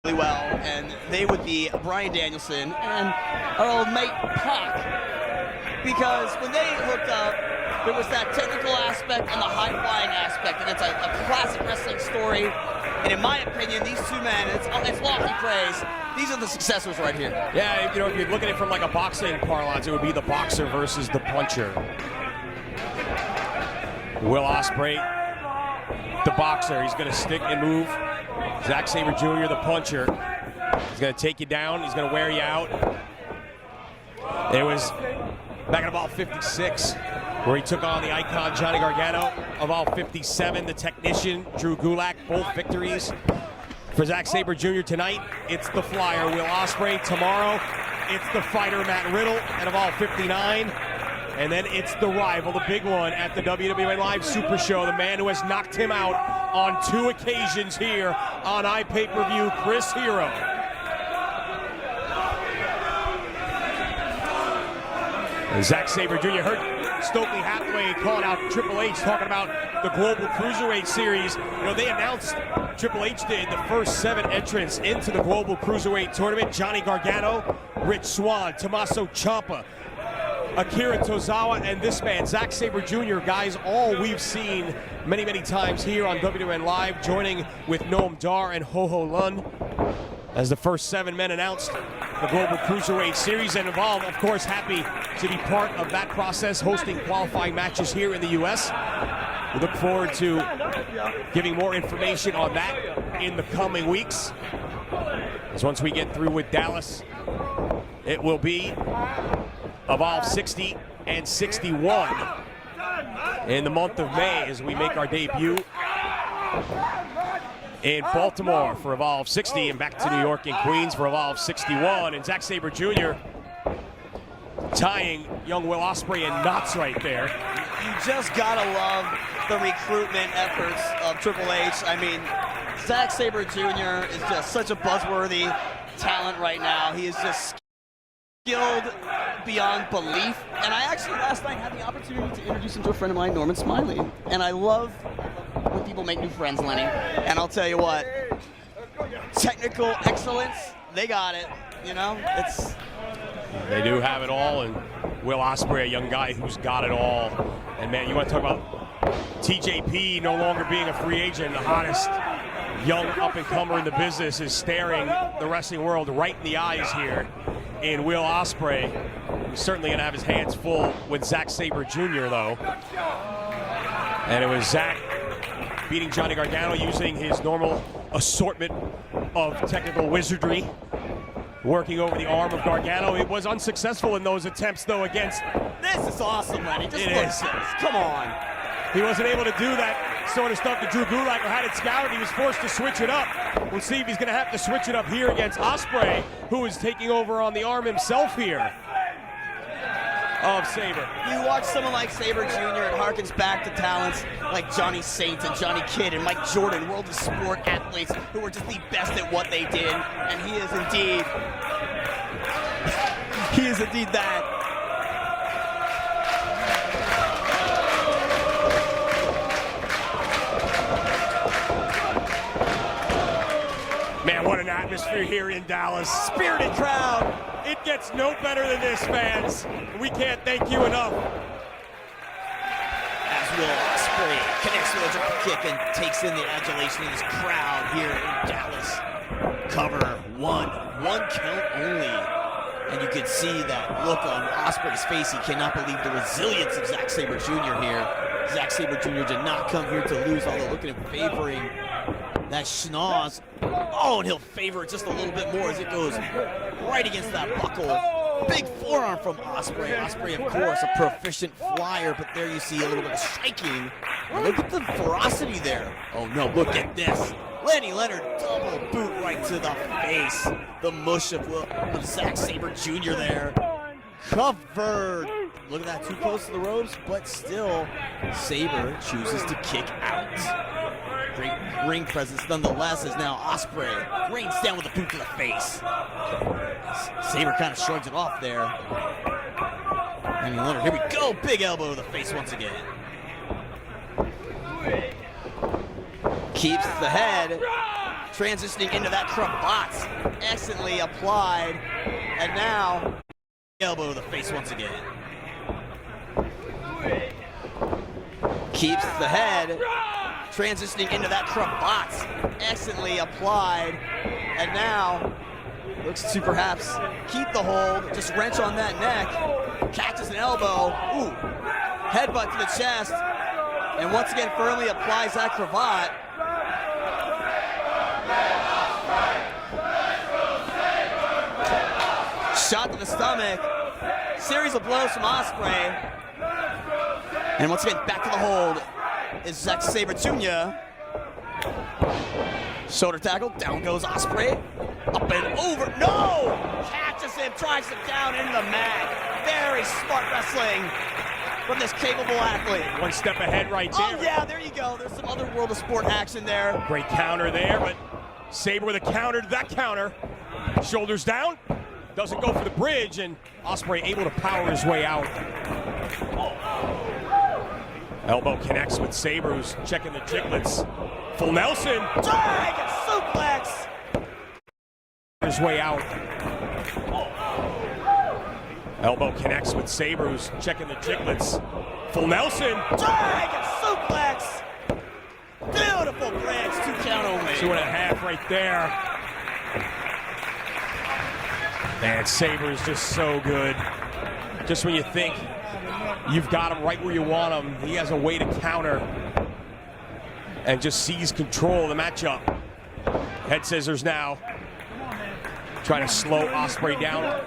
really well, and they would be Bryan Danielson and our old mate Pac. Because when they hooked up, there was that technical aspect and the high-flying aspect, and it's a classic wrestling story. And in my opinion, these two men, it's lofty praise. These are the successors right here. Yeah, you know, if you're looking at it from like a boxing parlance, it would be the boxer versus the puncher. Will Ospreay, the boxer, he's going to stick and move. Zack Sabre Jr., the puncher, he's going to take you down. He's going to wear you out. It was back at about 56, where he took on the icon Johnny Gargano. About 57, the technician Drew Gulak, both victories. For Zack Sabre Jr. tonight, it's the Flyer, Will Ospreay. Tomorrow, it's the fighter, Matt Riddle, at about 59. And then it's the rival, the big one at the WWE Live Super Show, the man who has knocked him out on 2 occasions here on iPay-Per-View, Chris Hero. And Zack Sabre Jr. heard Stokely Hathaway calling out Triple H, talking about the Global Cruiserweight Series. You know, they announced, Triple H did, the first 7 entrants into the Global Cruiserweight Tournament. Johnny Gargano, Rich Swann, Tommaso Ciampa, Akira Tozawa, and this man, Zack Sabre Jr., guys, all we've seen many, many times here on WWN Live, joining with Noam Dar and Ho-Ho Lun as the first 7 men announced the Global Cruiserweight Series. And Evolve, of course, happy to be part of that process, hosting qualifying matches here in the U.S. We look forward to giving more information on that in the coming weeks. As once we get through with Dallas, it will be Evolve 60 and 61 in the month of May as we make our debut in Baltimore for Evolve 60 and back to New York and Queens for Evolve 61. And Zack Sabre Jr. tying young Will Ospreay in knots right there. You just gotta love the recruitment efforts of Triple H. I mean, Zack Sabre Jr. is just such a buzzworthy talent right now. He is just skilled beyond belief. And I actually last night had the opportunity to introduce him to a friend of mine, Norman Smiley. And I love when people make new friends, Lenny. And I'll tell you what, technical excellence, they got it. You know, they do have it all, and Will Ospreay, a young guy who's got it all. And man, you want to talk about TJP no longer being a free agent, the hottest young up-and-comer in the business is staring the wrestling world right in the eyes here in Will Ospreay. He's certainly going to have his hands full with Zack Sabre Jr., though. And it was Zack beating Johnny Gargano using his normal assortment of technical wizardry, working over the arm of Gargano. It was unsuccessful in those attempts, though, against... This is awesome, Lenny. Just look at this. Come on. He wasn't able to do that sort of stuff to Drew Gulak, or had it scouted. He was forced to switch it up. We'll see if he's going to have to switch it up here against Ospreay, who is taking over on the arm himself here of Sabre. You watch someone like Sabre Jr., it harkens back to talents like Johnny Saint and Johnny Kidd and Mike Jordan, world of sport athletes who were just the best at what they did. And he is indeed that. Man, what an atmosphere here in Dallas. Spirited crowd. It gets no better than this, fans. We can't thank you enough. As Will Ospreay connects with a drop kick and takes in the adulation of this crowd here in Dallas. Cover one count only. And you can see that look on Ospreay's face. He cannot believe the resilience of Zack Sabre Jr. here. Zack Sabre Jr. did not come here to lose, although look at him favoring that schnoz. Oh, and he'll favor it just a little bit more as it goes right against that buckle. Big forearm from Ospreay. Ospreay, of course, a proficient flyer, but there you see a little bit of striking. And look at the ferocity there. Oh no, look at this. Lenny Leonard, double boot right to the face. The mush of Zack Sabre Jr. there. Covered. Look at that, too close to the ropes, but still, Sabre chooses to kick out. Great ring presence nonetheless, as now Ospreay rains down with a boot to the face. Sabre kind of shrugs it off there. Lenny Leonard, here we go, big elbow to the face once again. Keeps the head, transitioning into that cravat. Excellently applied. And now, elbow to the face once again. Keeps the head, transitioning into that cravat. Excellently applied. And now, looks to perhaps keep the hold, just wrench on that neck. Catches an elbow. Ooh. Headbutt to the chest. And once again, firmly applies that cravat. Shot to the stomach. Series of blows from Ospreay. And once again, back to the hold is Zack Sabre Jr. Shoulder tackle, down goes Ospreay. Up and over, no! Catches him, drives him down into the mat. Very smart wrestling from this capable athlete. One step ahead right there. Oh yeah, there you go. There's some other World of Sport action there. Great counter there, but Sabre with a counter to that counter. Shoulders down, doesn't go for the bridge, and Ospreay able to power his way out. Elbow connects with Sabre, who's checking the jiglets. Full Nelson. Drag and suplex. His way out. Elbow connects with Sabre, who's checking the jiglets. Full Nelson. Drag and suplex. Beautiful bridge, 2 count only. 2.5 right there. Man, Sabre is just so good. Just when you think you've got him right where you want him, he has a way to counter and just seize control of the matchup. Head scissors now. Trying to slow Ospreay down.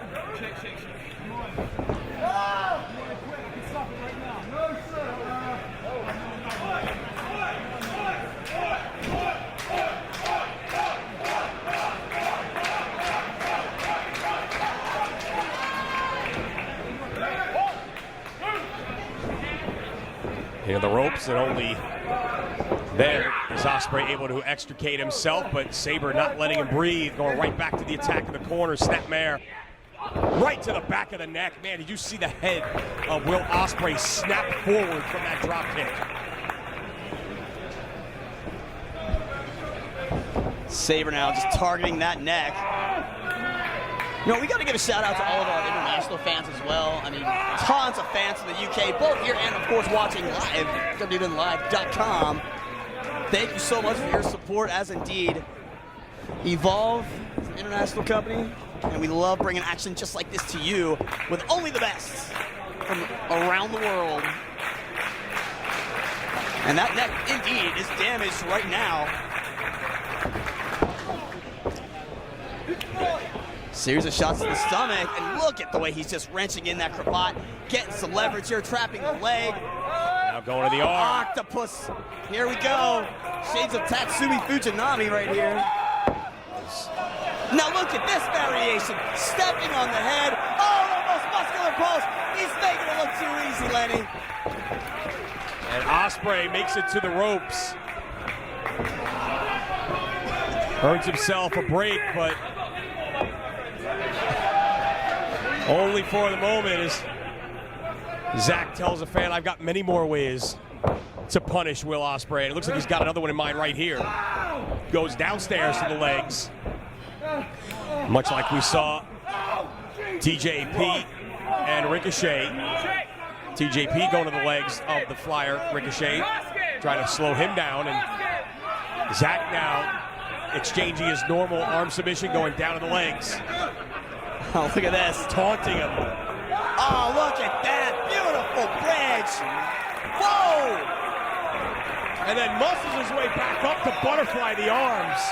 Into the ropes, and only then is Ospreay able to extricate himself, but Sabre not letting him breathe, going right back to the attack in the corner. Snapmare right to the back of the neck. Man, did you see the head of Will Ospreay snap forward from that drop kick? Sabre now just targeting that neck. You know, we got to give a shout out to all of our international fans as well. I mean, tons of fans from the UK, both here and, of course, watching live, www.live.com. Thank you so much for your support, as indeed Evolve is an international company, and we love bringing action just like this to you with only the best from around the world. And that neck, indeed, is damaged right now. Series of shots to the stomach, and look at the way he's just wrenching in that cravat, getting some leverage here, trapping the leg. Now going to the arm. Octopus. Here we go. Shades of Tatsumi Fujinami right here. Now look at this variation. Stepping on the head. Oh, the most muscular pulse. He's making it look too easy, Lenny. And Ospreay makes it to the ropes. Earns himself a break, but only for the moment, as Zack tells a fan, I've got many more ways to punish Will Ospreay. And it looks like he's got another one in mind right here. Goes downstairs to the legs. Much like we saw TJP and Ricochet. TJP going to the legs of the flyer, Ricochet, trying to slow him down. And Zack now exchanging his normal arm submission, going down to the legs. Oh, look at this. Taunting him. Oh, look at that. Beautiful bridge. Whoa! And then muscles his way back up to butterfly the arms.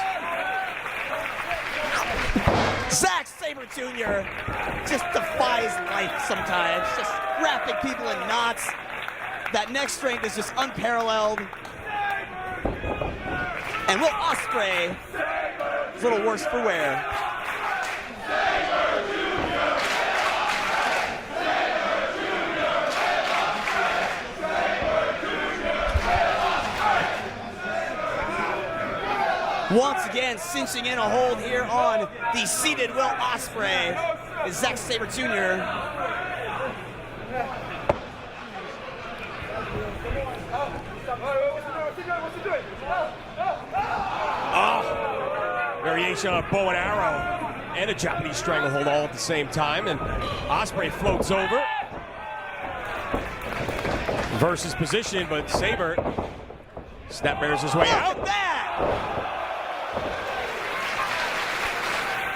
Zack Sabre Jr. just defies life sometimes. Just wrapping people in knots. That neck strength is just unparalleled. And Will Ospreay is a little worse for wear. Once again, cinching in a hold here on the seated Will Ospreay is Zack Sabre Jr. Oh, variation on a bow and arrow and a Japanese stranglehold all at the same time, and Ospreay floats over. Versus position, but Sabre snap bears his way out. Look at that!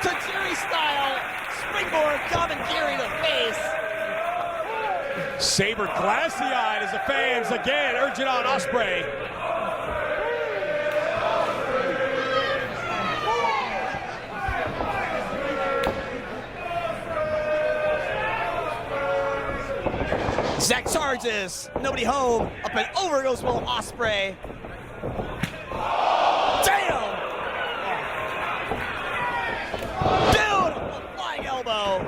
Tajiri style springboard Kavangiri to face. Sabre glassy-eyed as the fans again urging on Ospreay. Zack charges, nobody home, up and over goes Will Ospreay. Damn! Dude, a flying elbow.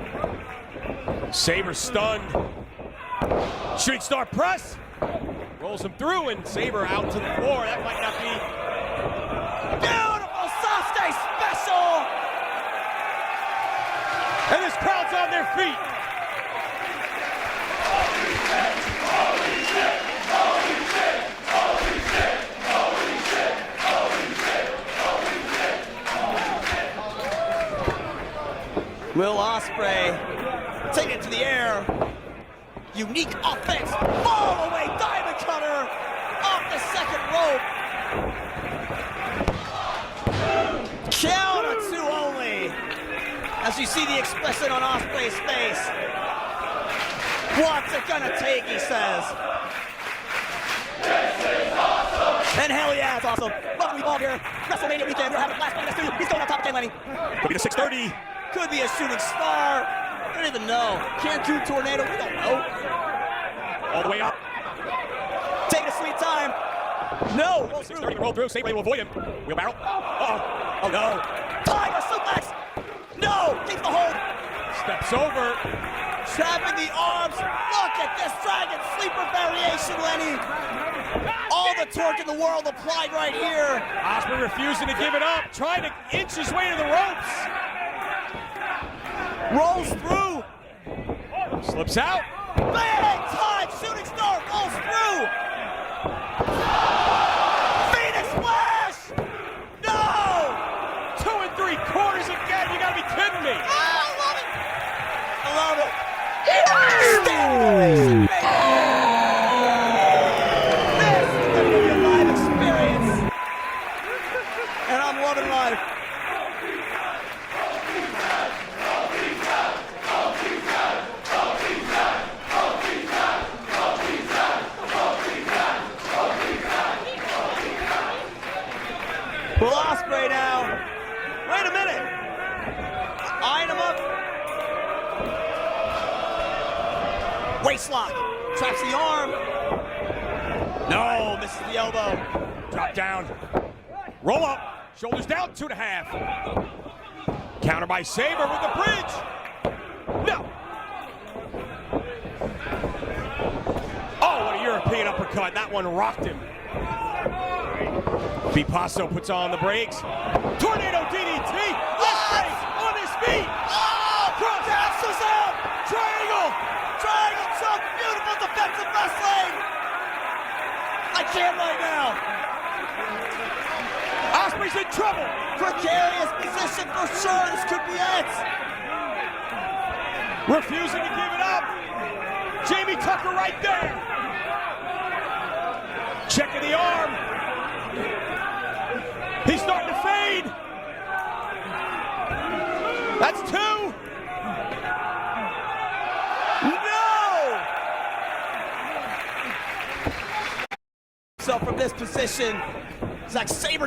Sabre stunned. Shooting star press. Rolls him through and Sabre out to the floor. That might not be. Beautiful Sasuke special! And this crowd's on their feet. Will Ospreay take it to the air. Unique offense. Fall away diamond cutter off the second rope. Count of two only. As you see the expression on Ospreay's face. What's it gonna take, he says. This is awesome. And hell yeah, it's awesome. Welcome to all here. WrestleMania weekend. We're having a blast in the studio. He's going on top again, Lenny. Could be the 630. Could be a shooting star. We don't even know. Cancun tornado. We don't know. All the way up. Take a sweet time. No. Roll through. 630 roll through. Sabre will avoid him. Wheelbarrow. Uh-oh. Oh no. Tiger suplex. No. Keep the hold. Steps over. Trapping the arms. Look at this dragon sleeper variation, Lenny. All the torque in the world applied right here. Ospreay refusing to give it up. Trying to inch his way to the ropes. Rolls through. Slips out. Big time shooting star rolls through. Phoenix Splash. No. 2 3/4 again. You gotta be kidding me. I love it. I love it. Stimulation, baby. This is going to be a live experience. And I'm loving life. Will Ospreay now. Wait a minute. Eyeing him up. Waist lock. Traps the arm. No, misses the elbow. Drop down. Roll up. Shoulders down. 2.5. Counter by Sabre with the bridge. No. Oh, what a European uppercut. That one rocked him. Pipasso puts on the brakes. Tornado DDT. Ospreay on his feet. Oh! Cross. Passes up. Triangle. Triangle choke. Beautiful defensive wrestling. I can't right now. Ospreay's in trouble. Precarious position for sure. This could be it. Refusing to give it up. Jamie Tucker right there. Checking the arm. He's starting to fade. That's 2. No! So from this position, Zack Sabre